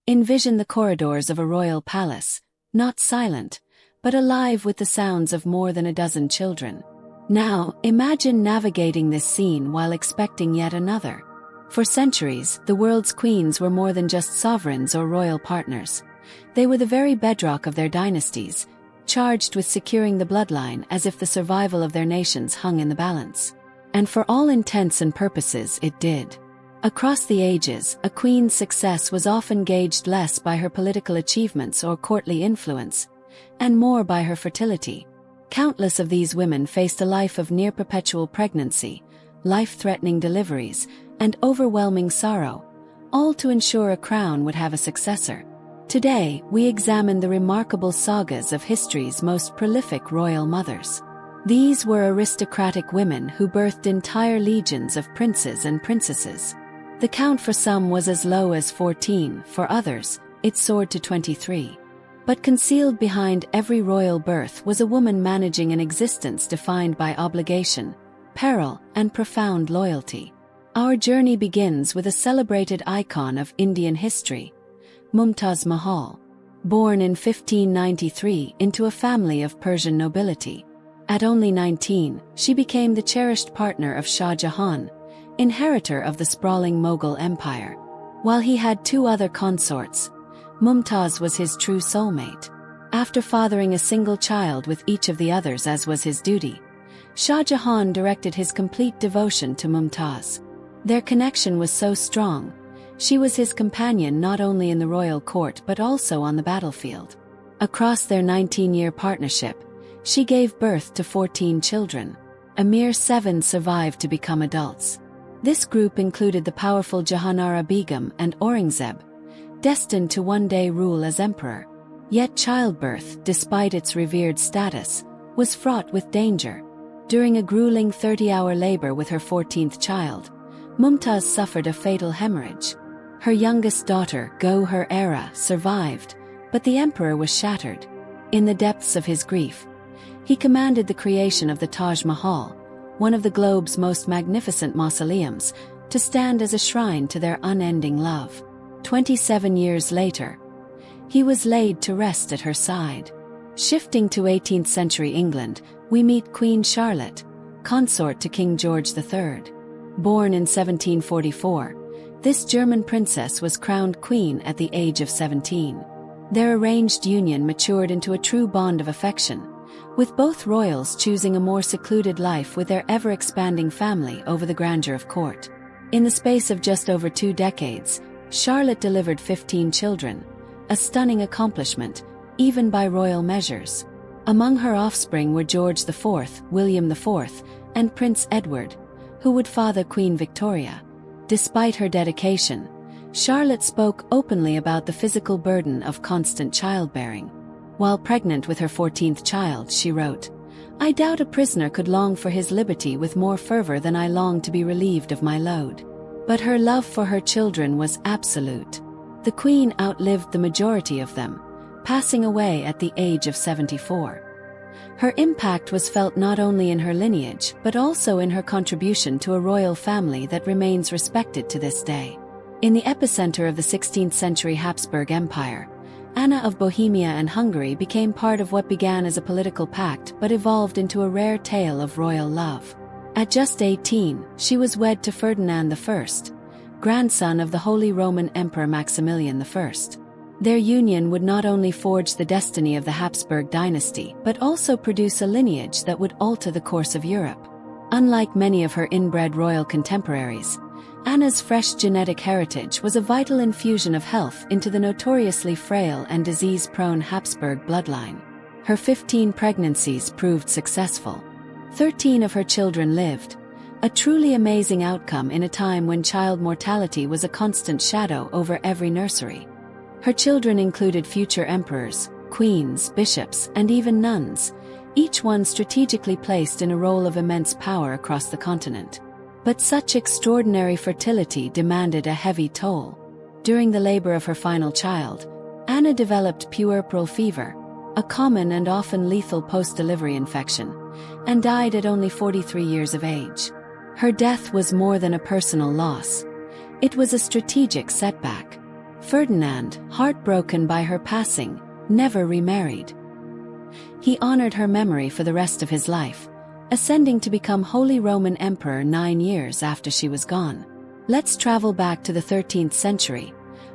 Envision the corridors of a royal palace, not silent, but alive with the sounds of more than a dozen children. Now, imagine navigating this scene while expecting yet another. For centuries, the world's queens were more than just sovereigns or royal partners. They were the very bedrock of their dynasties, charged with securing the bloodline as if the survival of their nations hung in the balance. And for all intents and purposes, it did. Across the ages, a queen's success was often gauged less by her political achievements or courtly influence, and more by her fertility. Countless of these women faced a life of near-perpetual pregnancy, life-threatening deliveries, and overwhelming sorrow, all to ensure a crown would have a successor. Today, we examine the remarkable sagas of history's most prolific royal mothers. These were aristocratic women who birthed entire legions of princes and princesses. The count for some was as low as 14, for others, it soared to 23. But concealed behind every royal birth was a woman managing an existence defined by obligation, peril, and profound loyalty. Our journey begins with a celebrated icon of Indian history, Mumtaz Mahal. Born in 1593 into a family of Persian nobility. At only 19, she became the cherished partner of Shah Jahan, inheritor of the sprawling Mughal Empire. While he had two other consorts, Mumtaz was his true soulmate. After fathering a single child with each of the others as was his duty, Shah Jahan directed his complete devotion to Mumtaz. Their connection was so strong, she was his companion not only in the royal court but also on the battlefield. Across their 19-year partnership, she gave birth to 14 children. A mere 7 survived to become adults. This group included the powerful Jahanara Begum and Aurangzeb, destined to one day rule as emperor. Yet childbirth, despite its revered status, was fraught with danger. During a grueling 30-hour labor with her 14th child, Mumtaz suffered a fatal hemorrhage. Her youngest daughter, Her-Era, survived, but the emperor was shattered. In the depths of his grief, he commanded the creation of the Taj Mahal, one of the globe's most magnificent mausoleums, to stand as a shrine to their unending love. 27 years later, he was laid to rest at her side. Shifting to 18th century England, we meet Queen Charlotte, consort to King George III. Born in 1744, this German princess was crowned queen at the age of 17. Their arranged union matured into a true bond of affection, with both royals choosing a more secluded life with their ever-expanding family over the grandeur of court. In the space of just over 2 decades, Charlotte delivered 15 children, a stunning accomplishment, even by royal measures. Among her offspring were George IV, William IV, and Prince Edward, who would father Queen Victoria. Despite her dedication, Charlotte spoke openly about the physical burden of constant childbearing. While pregnant with her 14th child, she wrote, "I doubt a prisoner could long for his liberty with more fervor than I long to be relieved of my load." But her love for her children was absolute. The queen outlived the majority of them, passing away at the age of 74. Her impact was felt not only in her lineage but also in her contribution to a royal family that remains respected to this day. In the epicenter of the 16th century Habsburg Empire, Anna of Bohemia and Hungary became part of what began as a political pact but evolved into a rare tale of royal love. At just 18, she was wed to Ferdinand I, grandson of the Holy Roman Emperor Maximilian I. Their union would not only forge the destiny of the Habsburg dynasty but also produce a lineage that would alter the course of Europe. Unlike many of her inbred royal contemporaries, Anna's fresh genetic heritage was a vital infusion of health into the notoriously frail and disease-prone Habsburg bloodline. Her 15 pregnancies proved successful. 13 of her children lived, a truly amazing outcome in a time when child mortality was a constant shadow over every nursery. Her children included future emperors, queens, bishops, and even nuns, each one strategically placed in a role of immense power across the continent. But such extraordinary fertility demanded a heavy toll. During the labor of her final child, Anna developed puerperal fever, a common and often lethal post-delivery infection, and died at only 43 years of age. Her death was more than a personal loss. It was a strategic setback. Ferdinand, heartbroken by her passing, never remarried. He honored her memory for the rest of his life, ascending to become Holy Roman Emperor 9 years after she was gone. Let's travel back to the 13th century,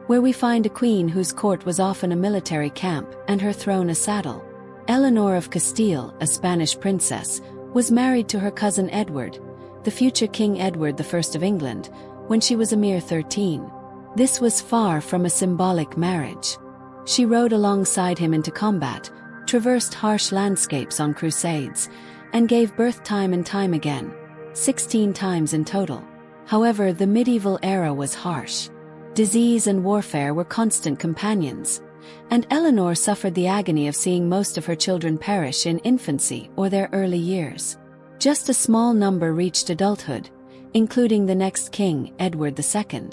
where we find a queen whose court was often a military camp and her throne a saddle. Eleanor of Castile, a Spanish princess, was married to her cousin Edward, the future King Edward I of England, when she was a mere 13. This was far from a symbolic marriage. She rode alongside him into combat, traversed harsh landscapes on crusades, and gave birth time and time again, 16 times in total. However, the medieval era was harsh. Disease and warfare were constant companions, and Eleanor suffered the agony of seeing most of her children perish in infancy or their early years. Just a small number reached adulthood, including the next king, Edward II.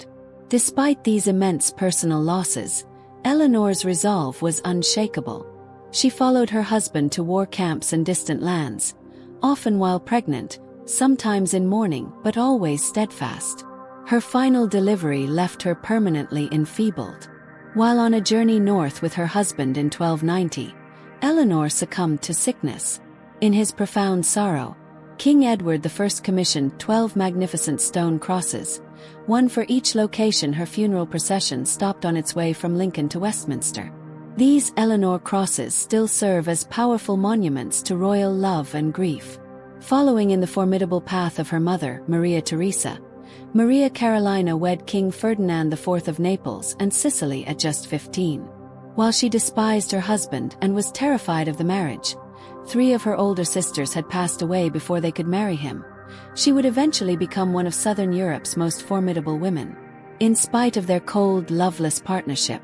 Despite these immense personal losses, Eleanor's resolve was unshakable. She followed her husband to war camps and distant lands, often while pregnant, sometimes in mourning, but always steadfast. Her final delivery left her permanently enfeebled. While on a journey north with her husband in 1290, Eleanor succumbed to sickness. In his profound sorrow, King Edward I commissioned 12 magnificent stone crosses, one for each location her funeral procession stopped on its way from Lincoln to Westminster. These Eleanor crosses still serve as powerful monuments to royal love and grief. Following in the formidable path of her mother, Maria Theresa, Maria Carolina wed King Ferdinand IV of Naples and Sicily at just 15. While she despised her husband and was terrified of the marriage, 3 of her older sisters had passed away before they could marry him. She would eventually become one of Southern Europe's most formidable women. In spite of their cold, loveless partnership,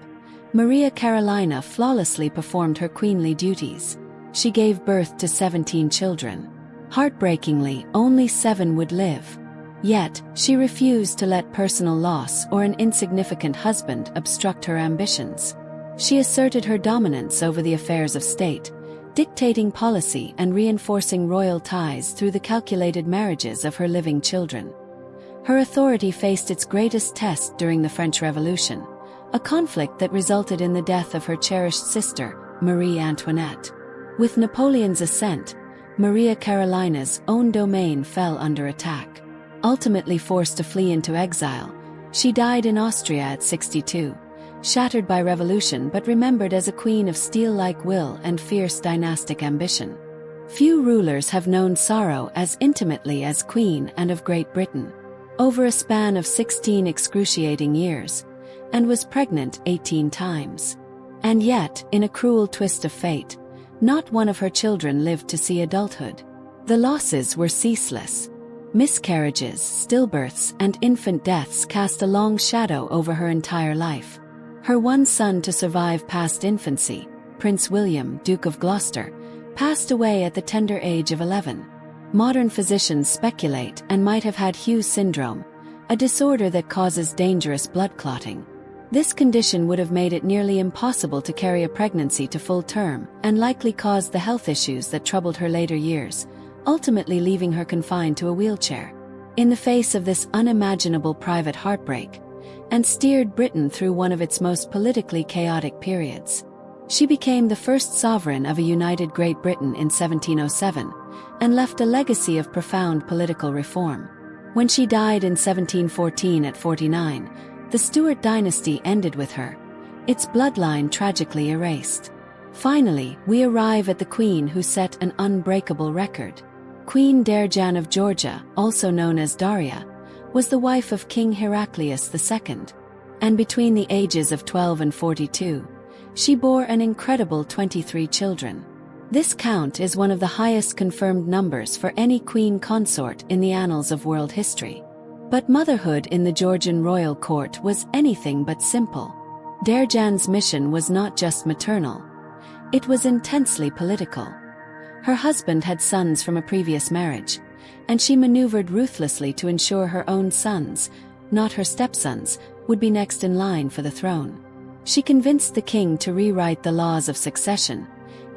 Maria Carolina flawlessly performed her queenly duties. She gave birth to 17 children. Heartbreakingly, only 7 would live. Yet, she refused to let personal loss or an insignificant husband obstruct her ambitions. She asserted her dominance over the affairs of state, dictating policy and reinforcing royal ties through the calculated marriages of her living children. Her authority faced its greatest test during the French Revolution, a conflict that resulted in the death of her cherished sister, Marie Antoinette. With Napoleon's ascent, Maria Carolina's own domain fell under attack. Ultimately forced to flee into exile, she died in Austria at 62, shattered by revolution but remembered as a queen of steel-like will and fierce dynastic ambition. Few rulers have known sorrow as intimately as Queen Anne of Great Britain, over a span of 16 excruciating years, and was pregnant 18 times. And yet, in a cruel twist of fate, not one of her children lived to see adulthood. The losses were ceaseless. Miscarriages, stillbirths, and infant deaths cast a long shadow over her entire life. Her one son to survive past infancy, Prince William, Duke of Gloucester, passed away at the tender age of 11. Modern physicians speculate and might have had Hughes syndrome, a disorder that causes dangerous blood clotting. This condition would have made it nearly impossible to carry a pregnancy to full term and likely caused the health issues that troubled her later years, ultimately leaving her confined to a wheelchair. In the face of this unimaginable private heartbreak, and steered Britain through one of its most politically chaotic periods. She became the first sovereign of a united Great Britain in 1707, and left a legacy of profound political reform. When she died in 1714 at 49, the Stuart dynasty ended with her, its bloodline tragically erased. Finally, we arrive at the queen who set an unbreakable record. Queen Darejan of Georgia, also known as Daria, was the wife of King Heraclius II, and between the ages of 12 and 42, she bore an incredible 23 children. This count is one of the highest confirmed numbers for any queen consort in the annals of world history. But motherhood in the Georgian royal court was anything but simple. Darejan's mission was not just maternal, it was intensely political. Her husband had sons from a previous marriage, and she maneuvered ruthlessly to ensure her own sons, not her stepsons, would be next in line for the throne. She convinced the king to rewrite the laws of succession,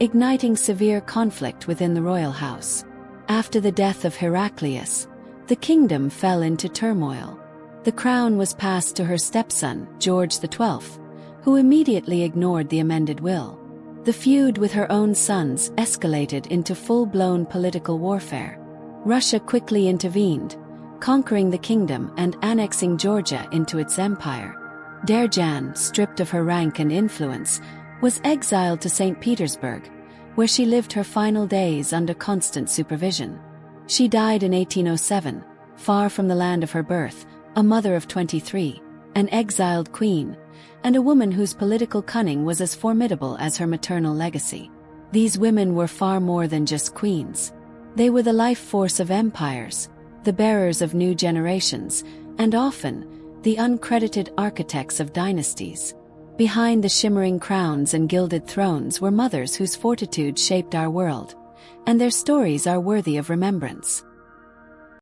igniting severe conflict within the royal house. After the death of Heraclius, the kingdom fell into turmoil. The crown was passed to her stepson, George XII, who immediately ignored the amended will. The feud with her own sons escalated into full-blown political warfare. Russia quickly intervened, conquering the kingdom and annexing Georgia into its empire. Darejan, stripped of her rank and influence, was exiled to St. Petersburg, where she lived her final days under constant supervision. She died in 1807, far from the land of her birth, a mother of 23, an exiled queen, and a woman whose political cunning was as formidable as her maternal legacy. These women were far more than just queens. They were the life force of empires, the bearers of new generations, and often, the uncredited architects of dynasties. Behind the shimmering crowns and gilded thrones were mothers whose fortitude shaped our world, and their stories are worthy of remembrance.